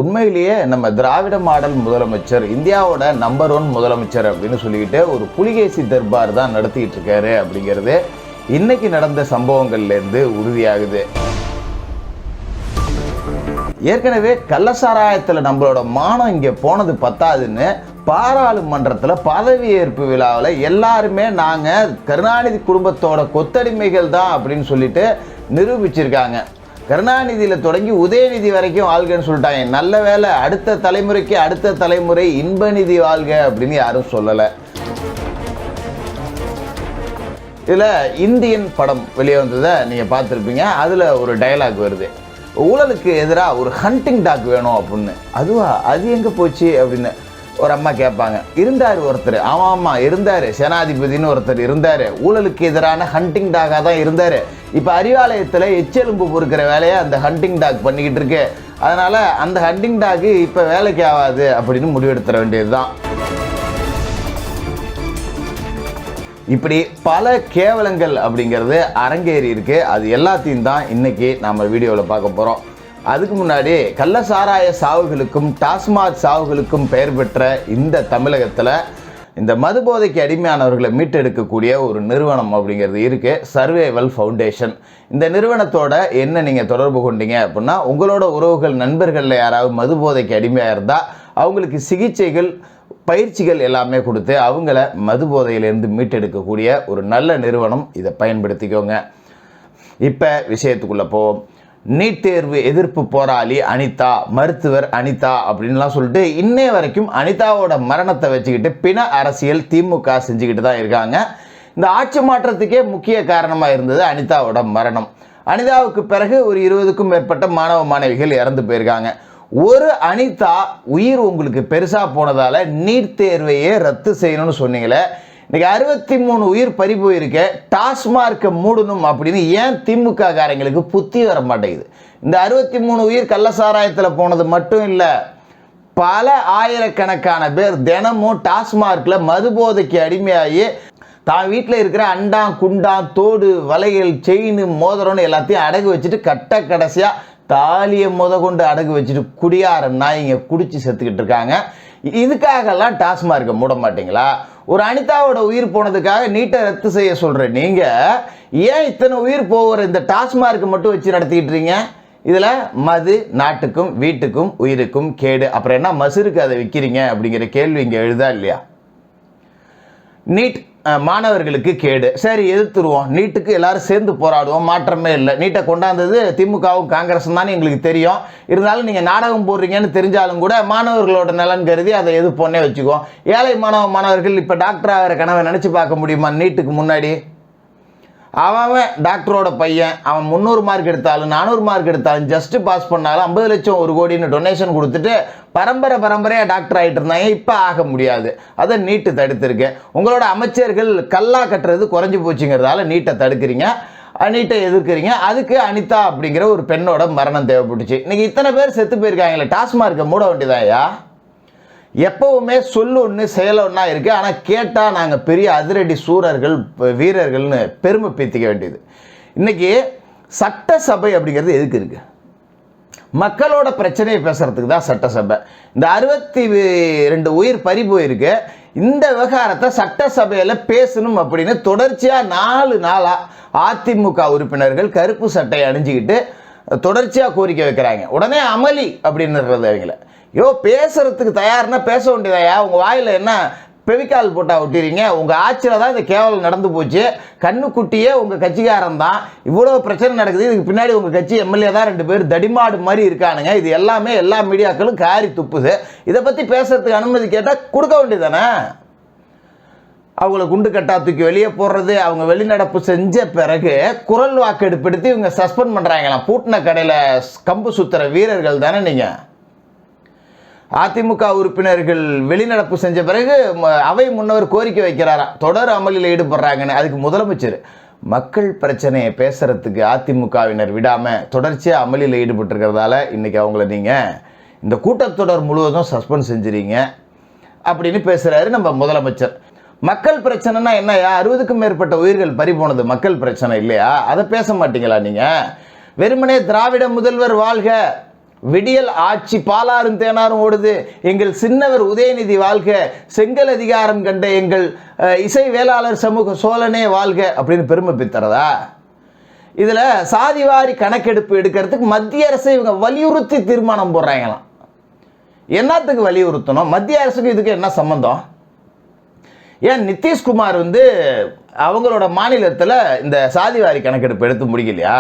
உண்மையிலேயே நம்ம திராவிட மாடல் முதலமைச்சர், இந்தியாவோட நம்பர் 1 முதலமைச்சர் அப்படின்னு சொல்லிக்கிட்டு ஒரு புலிகேசி தர்பார் தான் நடத்திட்டு இருக்காரு அப்படிங்கிறது இன்னைக்கு நடந்த சம்பவங்கள்லேருந்து உறுதியாகுது. ஏற்கனவே கள்ளசாராயத்தில் நம்மளோட மானம் இங்கே போனது பத்தாதுன்னு பாராளுமன்றத்தில் பதவியேற்பு விழாவில் எல்லாருமே நாங்கள் கருணாநிதி குடும்பத்தோட கொத்தடிமைகள் தான் அப்படின்னு சொல்லிட்டு நிரூபிச்சிருக்காங்க. கருணாநிதியில் தொடங்கி உதயநிதி வரைக்கும் வாழ்கன்னு சொல்லிட்டாங்க. நல்ல வேலை, அடுத்த தலைமுறைக்கு அடுத்த தலைமுறை இன்பநிதி வாழ்க அப்படின்னு யாரும் சொல்லலை. இதில் இந்தியன் படம் வெளியே வந்ததை நீங்கள் பார்த்துருப்பீங்க. அதில் ஒரு டயலாக் வருது, ஊழலுக்கு எதிராக ஒரு ஹண்டிங் டாக் வேணும் அப்படின்னு. அதுவா, அது எங்கே போச்சு அப்படின்னு ஒரு அம்மா கேட்பாங்க. இருந்தார் ஒருத்தர், ஆமாம் இருந்தார், சேனாதிபதினு ஒருத்தர் இருந்தார், ஊழலுக்கு எதிரான ஹண்டிங் டாகாக தான் இருந்தார். இப்போ அறிவாலயத்தில் எச்செலும்பு பொறுக்கிற வேலையை அந்த ஹண்டிங் டாக் பண்ணிக்கிட்டு இருக்கு. அதனால் அந்த ஹண்டிங் டாக்கு இப்போ வேலைக்கு ஆகாது அப்படின்னு முடிவெடுத்துட வேண்டியது தான். இப்படி பல கேவலங்கள் அப்படிங்கிறது அரங்கேறி இருக்கு. அது எல்லாத்தையும் தான் இன்னைக்கு நம்ம வீடியோவில் பார்க்க போகிறோம். அதுக்கு முன்னாடி கள்ளசாராய சாவுகளுக்கும் டாஸ்மாக் சாவுகளுக்கும் பெயர் பெற்ற இந்த தமிழகத்தில் இந்த மது போதைக்கு அடிமையானவர்களை மீட்டெடுக்கக்கூடிய ஒரு நிறுவனம் அப்படிங்கிறது இருக்குது, சர்வைவல் ஃபவுண்டேஷன். இந்த நிறுவனத்தோட என்ன நீங்கள் தொடர்பு கொண்டீங்க அப்படின்னா, உங்களோட உறவுகள் நண்பர்களில் யாராவது மது போதைக்கு அடிமையாக இருந்தால் அவங்களுக்கு சிகிச்சைகள் பயிற்சிகள் எல்லாமே கொடுத்து அவங்கள மது போதையிலேருந்து மீட்டெடுக்கக்கூடிய ஒரு நல்ல நிறுவனம். இதை பயன்படுத்திக்கோங்க. இப்போ விஷயத்துக்குள்ளே போவோம். நீட் தேர்வு எதிர்ப்பு போராளி அனிதா, மருத்துவர் அனிதா அப்படின்லாம் சொல்லிட்டு இன்னைய வரைக்கும் அனிதாவோட மரணத்தை வச்சுக்கிட்டு பிண அரசியல் திமுக செஞ்சுக்கிட்டு தான் இருக்காங்க. இந்த ஆட்சி மாற்றத்துக்கே முக்கிய காரணமாக இருந்தது அனிதாவோட மரணம். அனிதாவுக்கு பிறகு ஒரு 20க்கும் மேற்பட்ட மாணவ மாணவிகள் இறந்து போயிருக்காங்க. ஒரு அனிதா உயிர் உங்களுக்கு பெருசாக போனதால் நீட் தேர்வையே ரத்து செய்யணும்னு சொன்னீங்களே, இன்னைக்கு 63 உயிர் பறி போயிருக்க, டாஸ்மார்க்கை மூடணும் அப்படின்னு ஏன் திமுக காரங்களுக்கு புத்தி வர மாட்டேங்குது? இந்த 63 உயிர் கள்ளசாராயத்தில் போனது மட்டும் இல்லை, பல ஆயிரக்கணக்கான பேர் தினமும் டாஸ்மார்க்கில் மது போதைக்கு அடிமையாகி தான் வீட்டில் இருக்கிற அண்டான் குண்டான் தோடு வளையல் செயின் மோதிரம்னு எல்லாத்தையும் அடகு வச்சுட்டு கட்ட கடைசியாக தாலியை கொண்டு அடகு வச்சுட்டு குடியார நாய்ங்க குடிச்சு செத்துக்கிட்டு இருக்காங்க. இதுக்காகலாம் டாஸ்மார்க்கை மூட மாட்டீங்களா? ஒரு அனிதாவோட உயிர் போனதுக்காக நீட்டை ரத்து செய்ய சொல்கிற நீங்கள் ஏன் இத்தனை உயிர் போகிற இந்த டாஸ்மார்க்கை மட்டும் வச்சு நடத்திக்கிட்டு இருக்கீங்க? இதில் மது நாட்டுக்கும் வீட்டுக்கும் உயிருக்கும் கேடு, அப்புறம் என்ன மசுருக்கு அதை விற்கிறீங்க அப்படிங்கிற கேள்வி இங்கே எழுதா இல்லையா? நீட் மாணவர்களுக்கு கேடு, சரி எதிர்த்துருவோம், நீட்டுக்கு எல்லாரும் சேர்ந்து போராடுவோம், மாற்றமே இல்லை. நீட்டை கொண்டாந்தது திமுகவும் காங்கிரஸும் தானே எங்களுக்கு தெரியும். இருந்தாலும் நீங்கள் நாடகம் போடுறீங்கன்னு தெரிஞ்சாலும் கூட மாணவர்களோட நலன் கருதி அதை எதிர்ப்போன்னே வச்சுக்குவோம். ஏழை மாணவர்கள் இப்போ டாக்டர் ஆகிற கனவை நினச்சி பார்க்க முடியுமா? நீட்டுக்கு முன்னாடி அவன் டாக்டரோட பையன், அவன் 300 மார்க் எடுத்தாலும் 400 மார்க் எடுத்தாலும் ஜஸ்ட் பாஸ் பண்ணாலும் 50 லட்சம் 1 கோடின்னு டொனேஷன் கொடுத்துட்டு பரம்பரையாக டாக்டர் ஆகிட்டு இருந்தாங்க. இப்போ ஆக முடியாது. அதை நீட்டு தடுத்துருக்கு. உங்களோட அமைச்சர்கள் கல்லா கட்டுறது குறைஞ்சி போச்சுங்கிறதால நீட்டை தடுக்கிறீங்க, நீட்டை எதிர்க்கிறீங்க. அதுக்கு அனிதா அப்படிங்கிற ஒரு பெண்ணோட மரணம் தேவைப்பட்டுச்சு. இன்னைக்கு இத்தனை பேர் செத்து போயிருக்காங்களே, டாஸ்மார்க்கை மூட வேண்டியதாயா? எப்பவுமே சொல்லு ஒன்று செயல் ஒன்றா இருக்குது. ஆனால் கேட்டால் நாங்கள் பெரிய அதிரடி சூரர்கள் வீரர்கள்னு பெருமை பேத்திக்க வேண்டியது. இன்றைக்கி சட்டசபை அப்படிங்கிறது எதுக்கு இருக்குது? மக்களோட பிரச்சனையை பேசுகிறதுக்கு தான் சட்டசபை. இந்த 62 உயிர் பறி போயிருக்கு. இந்த விவகாரத்தை சட்டசபையில் பேசணும் அப்படின்னு தொடர்ச்சியாக 4 நாளாக அதிமுக உறுப்பினர்கள் கருப்பு சட்டையை அணிஞ்சிக்கிட்டு தொடர்ச்சியாக கோரிக்கை வைக்கிறாங்க. உடனே அமளி அப்படின்னுறது அவங்கள, பேசுறதுக்கு தயார்னா பேச வேண்டியதாயா? உங்கள் வாயில் என்ன பெவிக்கால் போட்டால் ஒட்டிறீங்க? உங்கள் ஆட்சியில் தான் இந்த கேவலம் நடந்து போச்சு. கண்ணுக்குட்டியே உங்கள் கட்சிக்காரன் தான். இவ்வளோ பிரச்சனை நடக்குது, இதுக்கு பின்னாடி உங்கள் கட்சி எம்எல்ஏ தான் 2 பேர் தடிமாடு மாதிரி இருக்கானுங்க. இது எல்லாமே எல்லா மீடியாக்களும் காரி துப்புது. இதை பற்றி பேசுறதுக்கு அனுமதி கேட்டால் கொடுக்க வேண்டியதானே? அவங்கள குண்டு கட்டா தூக்கி வெளியே போடுறது, அவங்க வெளிநடப்பு செஞ்ச பிறகு குரல் வாக்கெடுப்பு எடுத்து இவங்க சஸ்பெண்ட் பண்ணுறாங்களாம். பூட்டின கடையில் கம்பு சுத்துற வீரர்கள் தானே நீங்கள். அதிமுக உறுப்பினர்கள் வெளிநடப்பு செஞ்ச பிறகு அவை முன்னவர் கோரிக்கை வைக்கிறாராம், தொடர் அமளியில் ஈடுபடுறாங்கன்னு. அதுக்கு முதலமைச்சர் மக்கள் பிரச்சனையை பேசுறதுக்கு அதிமுகவினர் விடாமல் தொடர்ச்சியாக அமளியில் ஈடுபட்டிருக்கிறதால இன்றைக்கி அவங்கள நீங்கள் இந்த கூட்டத்தொடர் முழுவதும் சஸ்பெண்ட் செஞ்சுறீங்க அப்படின்னு பேசுகிறாரு நம்ம முதலமைச்சர். மக்கள் பிரச்சனைனா என்னையா? 60க்கும் மேற்பட்ட உயிர்கள் பறி போனது மக்கள் பிரச்சனை இல்லையா? அதை பேச மாட்டீங்களா நீங்கள்? வெறுமனே திராவிட முதல்வர் வாழ்க, விடியல் ஆட்சி பாலாரும் தேனாரும் ஓடுது, எங்கள் சின்னவர் உதயநிதி வாழ்க, செங்கல் அதிகாரம் கண்ட எங்கள் இசை வேளாளர் சமூக சோழனே வாழ்க அப்படின்னு பெருமை பெற்றறதா? இதில் சாதிவாரி கணக்கெடுப்பு எடுக்கிறதுக்கு மத்திய அரசு இவங்க வலியுறுத்தி தீர்மானம் போடுறாங்களாம். என்னத்துக்கு வலியுறுத்தணும்? மத்திய அரசுக்கு இதுக்கு என்ன சம்பந்தம்? ஏன் நிதிஷ்குமார் அவங்களோட மாநிலத்தில் இந்த சாதிவாரி கணக்கெடுப்பு எடுத்து முடிக்கலையா?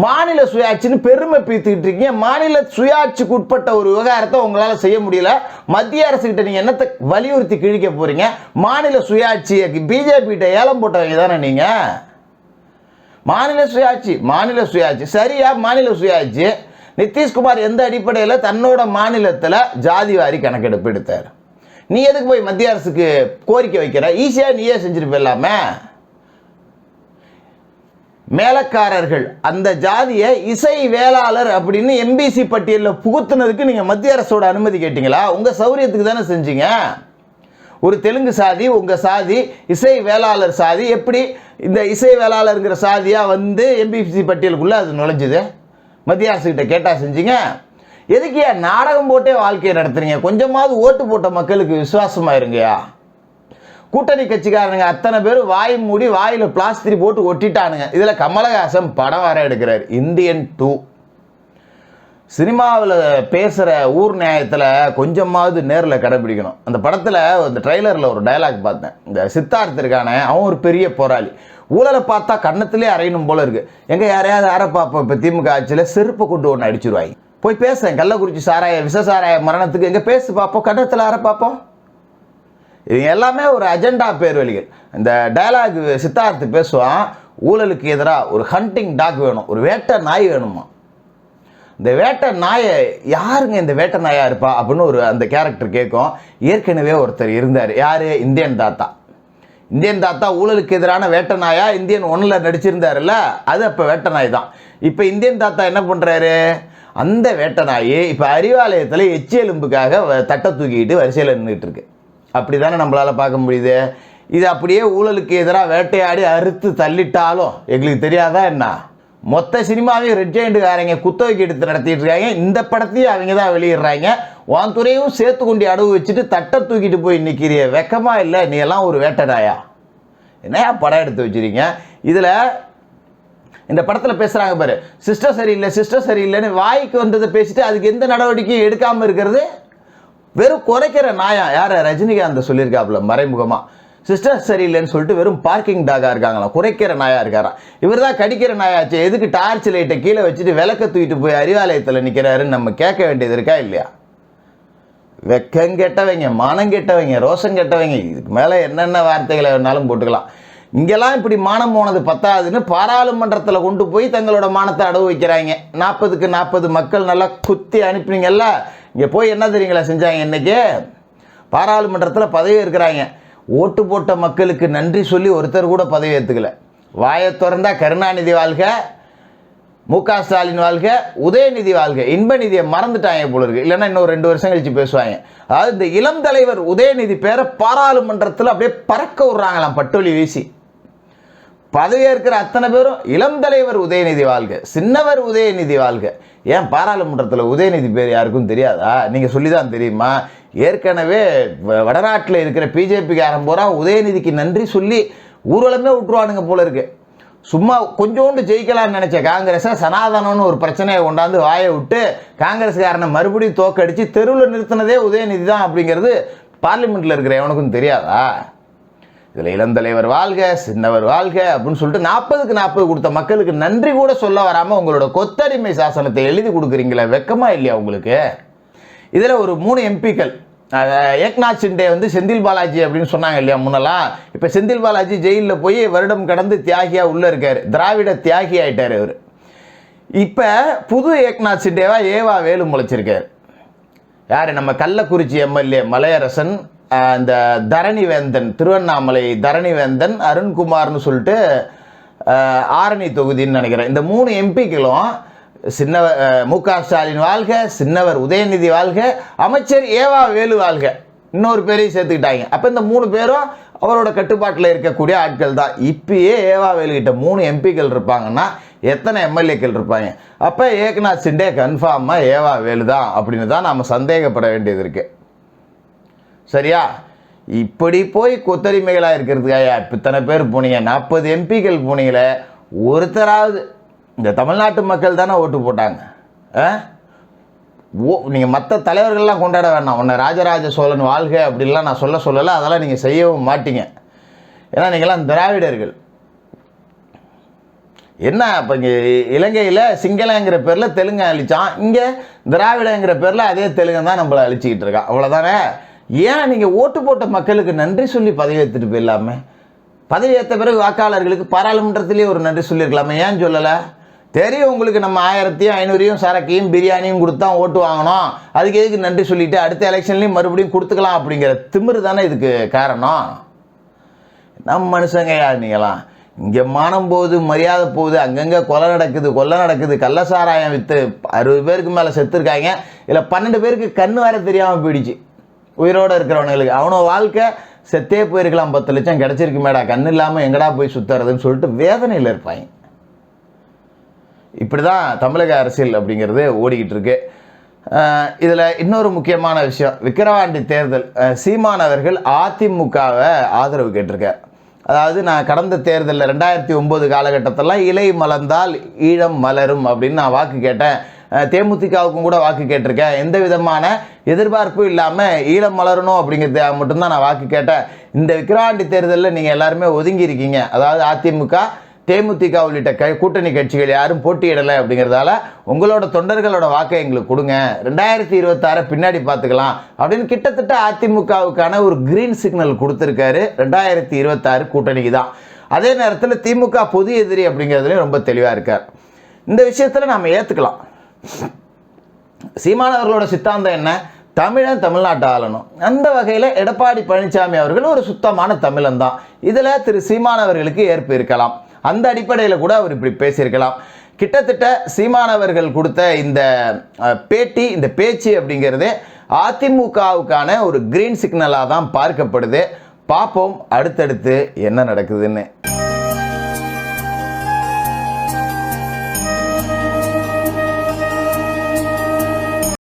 மாநில சுயாட்சின்னு பெருமை பீத்துக்கிட்டு இருக்கீங்க. மாநில சுயாட்சிக்கு உட்பட்ட ஒரு விவகாரத்தை உங்களால் செய்ய முடியல. மத்திய அரசு கிட்ட நீங்கள் என்னத்தை வலியுறுத்தி கிழிக்க போறீங்க? மாநில சுயாட்சியை பிஜேபி கிட்ட ஏலம் போட்டவங்க தானே நீங்க. மாநில சுயாட்சி சரியா? மாநில சுயாட்சி நிதிஷ்குமார் எந்த அடிப்படையில் தன்னோட மாநிலத்தில் ஜாதிவாரி கணக்கெடுப்பு எடுத்தார்? நீ எதுக்கு போய் மத்திய அரசுக்கு கோரிக்கை வைக்கிற? ஈஸியா நீயே செஞ்சுட்டு போயிடலாமே. மேலக்காரர்கள் அந்த ஜாதியை இசை வேளாளர் அப்படின்னு எம்பிசி பட்டியலில் புகுத்துனதுக்கு நீங்க மத்திய அரசோட அனுமதி கேட்டீங்களா? உங்க சௌரியத்துக்கு தானே செஞ்சீங்க. ஒரு தெலுங்கு சாதி, உங்க சாதி இசை வேளாளர் சாதி, எப்படி இந்த இசை வேளாளருங்கிற சாதியா எம்பிசி பட்டியலுக்குள்ள அது நுழைஞ்சுது? மத்திய அரசு கிட்ட கேட்டா செஞ்சீங்க. எதுக்கு நாடகம் போட்டே வாழ்க்கையை நடத்துறீங்க? கொஞ்சமாவது ஓட்டு போட்ட மக்களுக்கு விசுவாசமா இருங்கயா. கூட்டணி கட்சிக்காரங்க அத்தனை பேர் வாய் மூடி வாயில பிளாஸ்டிக் போட்டு ஒட்டிட்டானுங்க. இதுல கமலஹாசன் படம் வர எடுக்கிறார், இந்தியன் 2. சினிமாவில் பேசுற ஊர் நியாயத்தில் கொஞ்சமாவது நேரில் கடைபிடிக்கணும். அந்த படத்தில் இந்த ட்ரெய்லரில் ஒரு டைலாக் பார்த்தேன். இந்த சித்தார்த் இருக்கானே, அவன் ஒரு பெரிய போராளி. ஊழலை பார்த்தா கன்னத்திலே அறையணும் போல இருக்கு. எங்க யாரையாவது யாரை பார்ப்போம்? இப்போ திமுக ஆட்சியில் செருப்பை கொண்டு ஒன்று அடிச்சிருவாங்க. போய் பேசுறேன், கள்ளக்குறிச்சி விஷ சாராய மரணத்துக்கு எங்க பேசு பார்ப்போம், கன்னத்தில் அற பார்ப்போம். இது எல்லாமே ஒரு அஜெண்டா பேர் வழிகள். இந்த டயலாக் சித்தார்த்து பேசுவான், ஊழலுக்கு எதிராக ஒரு ஹண்டிங் டாக் வேணும், ஒரு வேட்டை நாய் வேணுமா. இந்த வேட்டை நாயை யாருங்க இந்த வேட்டை நாயா இருப்பா அப்படின்னு அந்த கேரக்டர் கேட்கும். ஏற்கனவே ஒருத்தர் இருந்தார். யாரு? இந்தியன் தாத்தா ஊழலுக்கு எதிரான வேட்டை நாயா இந்தியன் 1ல் நடிச்சிருந்தாருல்ல, அது அப்போ வேட்டை நாய் தான். இப்போ இந்தியன் தாத்தா என்ன பண்றாரு? அந்த வேட்டை நாய் இப்போ அறிவாலயத்தில் எச்சி எலும்புக்காக தட்டை தூக்கிட்டு வரிசையில் நின்றுட்டு இருக்கு. அப்படி தானே நம்மளால் பார்க்க முடியுது. இது அப்படியே ஊழலுக்கு எதிராக வேட்டையாடி அறுத்து தள்ளிட்டாலும் எங்களுக்கு தெரியாதா என்ன? மொத்த சினிமாவையும் ரெட் ஜெயண்ட்டுக்காரங்க குத்தகைக்கு எடுத்து நடத்திட்டு இருக்காங்க. இந்த படத்தையும் அவங்க தான் வெளியிடுறாங்க. உன் துறையும் சேர்த்து கொண்டு அடவு வச்சுட்டு தட்டை தூக்கிட்டு போய் நிற்கிறிய, வெக்கமா இல்லை? நீ எல்லாம் ஒரு வேட்டை நாயா? என்னையா படம் எடுத்து வச்சிருக்கீங்க? இதில் இந்த படத்தில் பேசுகிறாங்க பாரு, சிஸ்டர் சரியில்லைன்னு வாய்க்கு வந்ததை பேசிட்டு அதுக்கு எந்த நடவடிக்கையும் எடுக்காமல் இருக்கிறது வெறும் குறைக்கிற நாயா. யார்? ரஜினிகாந்த் சொல்லியிருக்காப்புல மறைமுகமாக, சிஸ்டர் சரியில்லைன்னு சொல்லிட்டு வெறும் பார்க்கிங் டாகாக இருக்காங்களாம், குறைக்கிற நாயா இருக்காராம். இவர் தான் கடிக்கிற நாயாச்சு. எதுக்கு டார்ச் லைட்டை கீழே வச்சுட்டு விளக்க தூக்கிட்டு போய் அறிவாலயத்தில் நிற்கிறாருன்னு நம்ம கேட்க வேண்டியது இருக்கா இல்லையா? வெக்கம் கெட்டவங்க, மானம் கெட்டவங்க, ரோஷம் கெட்டவங்க, இதுக்கு மேலே என்னென்ன வார்த்தைகளை வேணாலும் போட்டுக்கலாம். இங்கெல்லாம் இப்படி மானம் போனது பத்தாதுன்னு பாராளுமன்றத்தில் கொண்டு போய் தங்களோட மானத்தை அடவு வைக்கிறாங்க. 40க்கு 40 மக்கள் நல்லா குத்தி அனுப்பினீங்கல்ல, இங்கே போய் என்ன தெரியுங்களா செஞ்சாங்க? இன்னைக்கு பாராளுமன்றத்தில் பதவி இருக்கிறாங்க. ஓட்டு போட்ட மக்களுக்கு நன்றி சொல்லி ஒருத்தர் கூட பதவி ஏற்றுக்கல. வாயை திறந்தா கருணாநிதி வாழ்க, முக ஸ்டாலின் வாழ்க, உதயநிதி வாழ்க, இன்ப நிதியை மறந்துட்டாங்க போல இருக்கு. இல்லைன்னா இன்னொரு 2 வருஷம் கழிச்சு பேசுவாங்க. அதாவது இந்த இளம் தலைவர் உதயநிதி பேரை பாராளுமன்றத்தில் அப்படியே பறக்க விடுறாங்களாம் பட்டொலி வீசி. பதவியேற்கிற அத்தனை பேரும் இளம் தலைவர் உதயநிதி வாழ்க, சின்னவர் உதயநிதி வாழ்க. ஏன் பாராளுமன்றத்தில் உதயநிதி பேர் யாருக்கும் தெரியாதா? நீங்கள் சொல்லி தான் தெரியுமா? ஏற்கனவே வடநாட்டில் இருக்கிற பிஜேபிக்காரன் போகிறா உதயநிதிக்கு நன்றி சொல்லி ஊர்வலமே விட்டுருவானுங்க போல இருக்கு. சும்மா கொஞ்சோண்டு ஜெயிக்கலாம்னு நினைச்ச காங்கிரஸை சனாதனம்னு ஒரு பிரச்சனையை கொண்டாந்து வாயை விட்டு காங்கிரஸ்காரனை மறுபடியும் தோக்கடிச்சு தெருவில் நிறுத்தினதே உதயநிதி தான் அப்படிங்கிறது பார்லிமெண்ட்டில் இருக்கிற எவனுக்கும் தெரியாதா? இதில் இளந்தலைவர் வாழ்க, சின்னவர் வாழ்க அப்படின்னு சொல்லிட்டு 40க்கு 40 கொடுத்த மக்களுக்கு நன்றி கூட சொல்ல வராமல் உங்களோட கொத்தடிமை சாசனத்தை எழுதி கொடுக்குறீங்களே, வெக்கமா இல்லையா உங்களுக்கு? இதில் ஒரு 3 எம்பிக்கள், ஏக்நாத் ஷிண்டே செந்தில் பாலாஜி அப்படின்னு சொன்னாங்க இல்லையா முன்னெல்லாம். இப்போ செந்தில் பாலாஜி ஜெயிலில் போய் வருடம் கடந்து தியாகியாக உள்ளே இருக்கார், திராவிட தியாகி ஆகிட்டார் அவர். இப்போ புது ஏக்நாத் ஷிண்டேவா ஏவா வேலு முளைச்சிருக்கார். யார்? நம்ம கள்ளக்குறிச்சி எம்எல்ஏ மலையரசன், இந்த தரணிவேந்தன், திருவண்ணாமலை தரணிவேந்தன், அருண்குமார்னு சொல்லிட்டு ஆரணி தொகுதின்னு நினைக்கிறேன். இந்த 3 எம்பிக்களும் சின்னவர் முக ஸ்டாலின் வாழ்க, சின்னவர் உதயநிதி வாழ்க, அமைச்சர் ஏவா வேலு வாழ்க, இன்னொரு பேரையும் சேர்த்துக்கிட்டாங்க. அப்போ இந்த 3 பேரும் அவரோட கட்டுப்பாட்டில் இருக்கக்கூடிய ஆட்கள் தான். இப்பயே ஏவா வேலுகிட்ட 3 எம்பிக்கள் இருப்பாங்கன்னா எத்தனை எம்எல்ஏக்கள் இருப்பாங்க? அப்போ ஏக்நாத் சிண்டே கன்ஃபார்மாக ஏவா வேலு தான் அப்படின்னு தான் நாம் சந்தேகப்பட வேண்டியது இருக்குது. சரியா? இப்படி போய் கொத்தடிமைகளாக இருக்கிறதுக்காயா இத்தனை பேர் போனீங்க, 40 எம்பிக்கள் போனீங்களே, ஒருத்தராவது இந்த தமிழ்நாட்டு மக்கள் தானே ஓட்டு போட்டாங்க. நீங்கள் மற்ற தலைவர்கள்லாம் கொண்டாட வேண்டாம், உன்னை ராஜராஜ சோழன் வாழ்க அப்படின்லாம் நான் சொல்லலை. அதெல்லாம் நீங்கள் செய்யவும் மாட்டீங்க. ஏன்னா நீங்களாம் திராவிடர்கள். என்ன இப்போ இங்கே இலங்கையில் சிங்களங்கிற பேரில் தெலுங்கு அழிச்சான், இங்கே திராவிடங்கிற பேரில் அதே தெலுங்கு தான் நம்மளை அழிச்சிக்கிட்டு இருக்கான். அவ்வளோதானே? ஏன் நீங்கள் ஓட்டு போட்ட மக்களுக்கு நன்றி சொல்லி பதவி ஏற்றுட்டு போயிடலாமே? பதவி ஏற்ற பிறகு வாக்காளர்களுக்கு பாராளுமன்றத்திலேயே ஒரு நன்றி சொல்லியிருக்கலாமே, ஏன் சொல்லலை? தெரியும் உங்களுக்கு நம்ம 1500 சரக்கையும் பிரியாணியும் கொடுத்தா ஓட்டு வாங்கணும், அதுக்கு எதுக்கு நன்றி சொல்லிட்டு அடுத்த எலெக்ஷன்லேயும் மறுபடியும் கொடுத்துக்கலாம் அப்படிங்கிற திமிரு தானே இதுக்கு காரணம். நம்ம மனுஷங்கயா நீங்களாம். இங்கே மானம் போகுது, மரியாதை போகுது, அங்கங்கே கொலை நடக்குது, கள்ளசாராயம் விற்று 60 பேருக்கு மேலே செத்துருக்காங்க. இல்லை 12 பேருக்கு கண் வர தெரியாமல் போயிடுச்சு உயிரோடு இருக்கிறவனுங்களுக்கு. அவனோட வாழ்க்கை செத்தே போயிருக்கலாம், 10 லட்சம் கிடச்சிருக்கு மேடா, கண் இல்லாமல் எங்கடா போய் சுற்றுறதுன்னு சொல்லிட்டு வேதனையில் இருப்பாங்க. இப்படி தான் தமிழக அரசியல் அப்படிங்கிறது ஓடிக்கிட்டு இருக்கு. இதில் இன்னொரு முக்கியமான விஷயம், விக்கிரவாண்டி தேர்தல். சீமான் அவர்கள் அதிமுகவை ஆதரவு கேட்டிருக்கார். அதாவது நான் கடந்த தேர்தலில் 2009 காலகட்டத்திலாம் இலை மலர்ந்தால் ஈழம் மலரும் அப்படின்னு நான் வாக்கு கேட்டேன். தேமுதிகவுக்கும் கூட வாக்கு கேட்டிருக்கேன். எந்த விதமான எதிர்பார்ப்பும் இல்லாமல் ஈழம் மலரணும் அப்படிங்கிறத மட்டும்தான் நான் வாக்கு கேட்டேன். இந்த விக்கிரவாண்டி தேர்தலில் நீங்கள் எல்லாருமே ஒதுங்கி இருக்கீங்க. அதாவது அதிமுக, தேமுதிக உள்ளிட்ட கூட்டணி கட்சிகள் யாரும் போட்டியிடலை அப்படிங்கிறதால உங்களோட தொண்டர்களோட வாக்கை எங்களுக்கு கொடுங்க, 2026 பின்னாடி பார்த்துக்கலாம் அப்படின்னு கிட்டத்தட்ட அதிமுகவுக்கான ஒரு கிரீன் சிக்னல் கொடுத்துருக்காரு 2026 கூட்டணிக்கு தான். அதே நேரத்தில் திமுக பொது எதிரி அப்படிங்கிறதுலையும் ரொம்ப தெளிவாக இருக்கார். இந்த விஷயத்தில் நாம் ஏற்றுக்கலாம். சீமானவர்களோட சித்தாந்தம் என்ன? தமிழன் தமிழ்நாட்டை ஆளணும். அந்த வகையில் எடப்பாடி பழனிசாமி அவர்கள் ஒரு சுத்தமான தமிழன் தான். இதில் திரு சீமானவர்களுக்கு ஏற்பு இருக்கலாம். அந்த அடிப்படையில் கூட அவர் இப்படி பேசியிருக்கலாம். கிட்டத்தட்ட சீமானவர்கள் கொடுத்த இந்த பேட்டி, இந்த பேச்சு அப்படிங்கிறது அதிமுகவுக்கான ஒரு கிரீன் சிக்னலாக தான் பார்க்கப்படுது. பார்ப்போம் அடுத்தடுத்து என்ன நடக்குதுன்னு.